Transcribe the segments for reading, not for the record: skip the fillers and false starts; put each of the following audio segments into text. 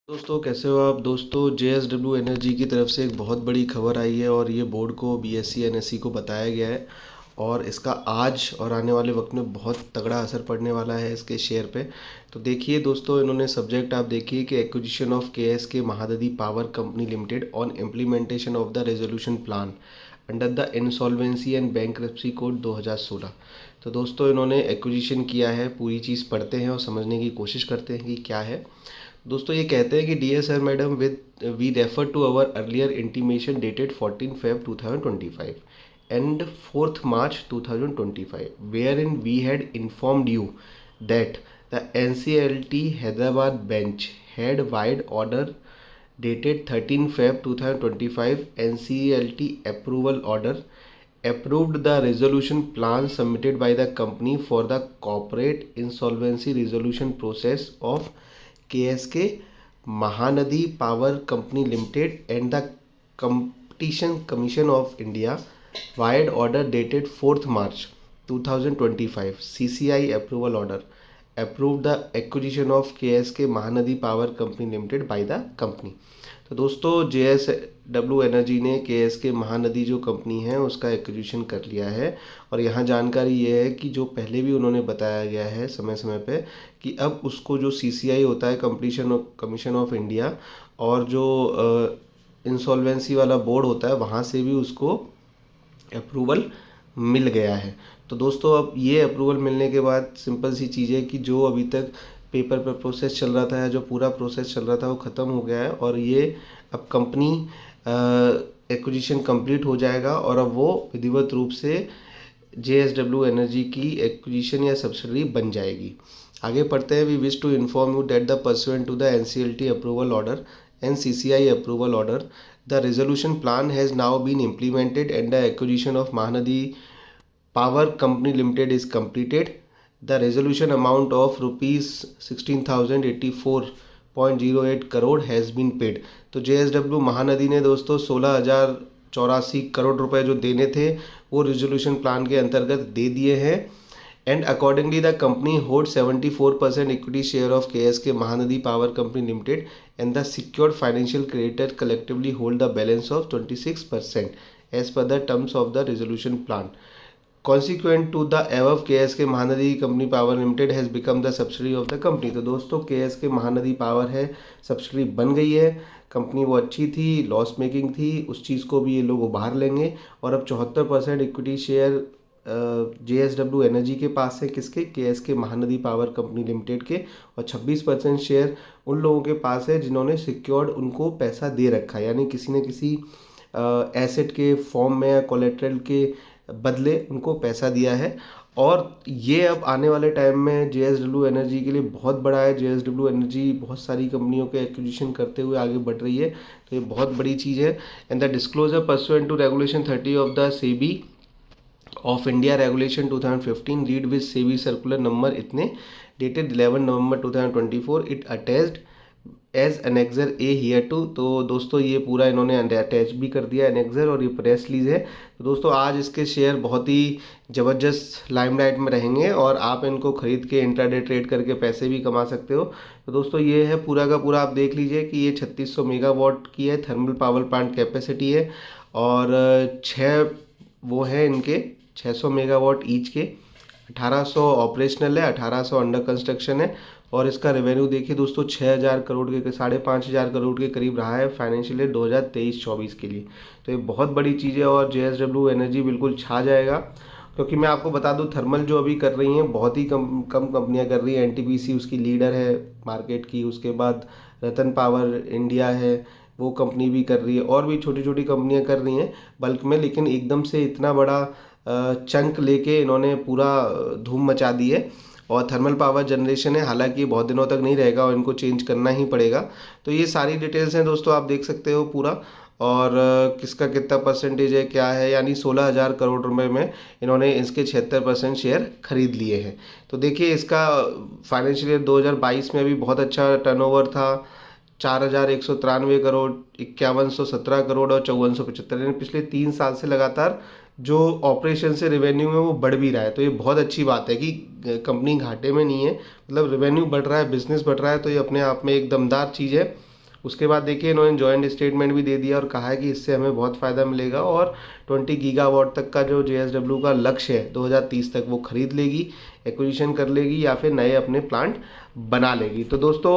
दोस्तों कैसे हो आप। दोस्तों JSW एनर्जी की तरफ से एक बहुत बड़ी खबर आई है और ये बोर्ड को BSE NSE को बताया गया है और इसका आज और आने वाले वक्त में बहुत तगड़ा असर पड़ने वाला है इसके शेयर पे। तो देखिए दोस्तों, इन्होंने सब्जेक्ट आप देखिए कि acquisition of KSK Mahanadi power company limited on implementation of the resolution plan under the insolvency and bankruptcy code 2016। तो दोस्तों इन्होंने एक्विजिशन किया है। पूरी चीज़ पढ़ते हैं और समझने की कोशिश करते हैं कि क्या है। दोस्तों ये कहते हैं कि dear sir madam, with we refer to our earlier intimation dated 14 Feb 2025 and 4th March 2025 wherein we had informed you that the NCLT Hyderabad bench had wide order dated 13 Feb 2025 NCLT approval order approved the resolution plan submitted by the company for the corporate insolvency resolution process of KSK Mahanadi Power Company Limited and the Competition Commission of India wired order dated 4th March 2025 CCI approval order approved the acquisition of KSK Mahanadi Power Company Limited by the company। तो दोस्तों JSW energy ने KSK Mahanadi जो company है उसका acquisition कर लिया है। और यहाँ जानकारी ये है कि जो पहले भी उन्होंने बताया गया है समय समय पे कि अब उसको जो CCI होता है, कंपटीशन कमीशन ऑफ इंडिया, और जो इंसॉल्वेंसी वाला बोर्ड होता है वहाँ से भी उसको अप्रूवल मिल गया है। तो दोस्तों अब ये अप्रूवल मिलने के बाद सिंपल सी चीज़ है कि जो अभी तक पेपर पर प्रोसेस चल रहा था या जो पूरा प्रोसेस चल रहा था वो ख़त्म हो गया है और ये अब कंपनी एक्विजिशन कंप्लीट हो जाएगा और अब वो विधिवत रूप से JSW एनर्जी की एक्विजिशन या सब्सिडरी बन जाएगी। आगे पढ़ते हैं। We wish to inform you that the pursuant to the NCLT approval order and CCI approval order the resolution plan has now been implemented and the acquisition of Mahanadi power company limited is completed। The resolution amount of rupees 16,084.08 crore has been paid. तो JSW Mahanadi ने दोस्तों 16,084 करोड़ रुपए जो देने थे वो resolution plan के अंतर्गत दे दिए हैं। And accordingly the company hold 74% equity share of KSK Mahanadi power company limited and the secured financial creditor collectively hold the balance of 26% as per the terms of the resolution plan. Consequent to the above, KSK Mahanadi company power limited has become the subsidiary of the company. तो दोस्तों KSK Mahanadi power है subsidiary बन गई है। Company वो अच्छी थी, loss making थी, उस चीज़ को भी ये लोग उभार लेंगे और अब 74% इक्विटी शेयर JSW एनर्जी के पास है। किसके? KSK Mahanadi power company limited के। और 26% शेयर उन लोगों के पास है जिन्होंने सिक्योर्ड उनको पैसा दे रखा है, यानी किसी न किसी एसेट के फॉर्म में या कोलेट्रल के बदले उनको पैसा दिया है। और ये अब आने वाले टाइम में JSW एनर्जी के लिए बहुत बड़ा है। JSW एनर्जी बहुत सारी कंपनियों के एक्विजिशन करते हुए आगे बढ़ रही है, तो ये बहुत बड़ी चीज़ है। And the disclosure pursuant to regulation 30 of the SEBI of India regulation 2015 read with SEBI circular number इतने dated 11 November 2024 it attached as annexure A hereto. तो दोस्तों ये पूरा इन्होंने अटैच भी कर दिया एनेक्सर और ये प्रेस रिलीज है। तो दोस्तों आज इसके शेयर बहुत ही ज़बरदस्त लाइमलाइट में रहेंगे और आप इनको खरीद के इंट्राडे ट्रेड करके पैसे भी कमा सकते हो। तो दोस्तों ये है पूरा का पूरा, आप देख लीजिए कि ये 3600 मेगावाट की है थर्मल पावर प्लांट कैपेसिटी है और 6 वो है इनके 600 मेगावाट ईच के। 1800 ऑपरेशनल है, 1800 अंडर कंस्ट्रक्शन है और इसका रेवेन्यू देखिए दोस्तों 6000 करोड़ के 5500 करोड़ के करीब रहा है फाइनेंशियल ईयर 2023-24 के लिए। तो ये बहुत बड़ी चीज़ है और JSW एनर्जी बिल्कुल छा जाएगा। क्योंकि मैं आपको बता दूं थर्मल जो अभी कर रही हैं बहुत ही कम कंपनियां कर रही हैं। NTPC उसकी लीडर है मार्केट की, उसके बाद रतन पावर इंडिया है वो कंपनी भी कर रही है और भी छोटी छोटी कंपनियां कर रही हैं बल्क में। लेकिन एकदम से इतना बड़ा चंक लेके इन्होंने पूरा धूम मचा दी है। और थर्मल पावर जनरेशन है, हालांकि बहुत दिनों तक नहीं रहेगा और इनको चेंज करना ही पड़ेगा। तो ये सारी डिटेल्स हैं दोस्तों, आप देख सकते हो पूरा। और किसका कितना परसेंटेज है क्या है, यानी 16,000 करोड़ रुपए में इन्होंने इसके 76% शेयर खरीद लिए हैं। तो देखिए इसका फाइनेंशियल ईयर 2022 में भी बहुत अच्छा टर्नओवर था, 4193 करोड़, 5117 करोड़ और 5475, यानी पिछले 3 साल से लगातार जो ऑपरेशन से रेवेन्यू है वो बढ़ भी रहा है। तो ये बहुत अच्छी बात है कि कंपनी घाटे में नहीं है, मतलब रेवेन्यू बढ़ रहा है, बिजनेस बढ़ रहा है, तो ये अपने आप में एक दमदार चीज़ है। उसके बाद देखिए इन्होंने जॉइंट स्टेटमेंट भी दे दिया और कहा है कि इससे हमें बहुत फ़ायदा मिलेगा और 20 गीगावाट तक का जो JSW का लक्ष्य है 2030 तक वो खरीद लेगी, एक्विजिशन कर लेगी या फिर नए अपने प्लांट बना लेगी। तो दोस्तों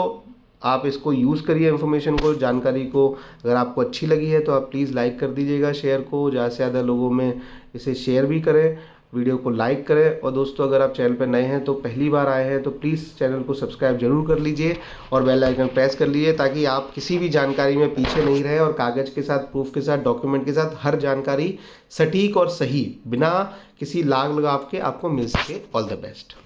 आप इसको यूज़ करिए इन्फॉर्मेशन को, जानकारी को। अगर आपको अच्छी लगी है तो आप प्लीज़ लाइक कर दीजिएगा, शेयर को ज़्यादा से ज़्यादा लोगों में इसे शेयर भी करें, वीडियो को लाइक करें। और दोस्तों अगर आप चैनल पर नए हैं तो पहली बार आए हैं तो प्लीज़ चैनल को सब्सक्राइब जरूर कर लीजिए और बेल आइकन प्रेस कर लीजिए ताकि आप किसी भी जानकारी में पीछे नहीं रहे और कागज़ के साथ, प्रूफ के साथ, डॉक्यूमेंट के साथ हर जानकारी सटीक और सही बिना किसी लाग लगाव के आपको मिल सके। All the best.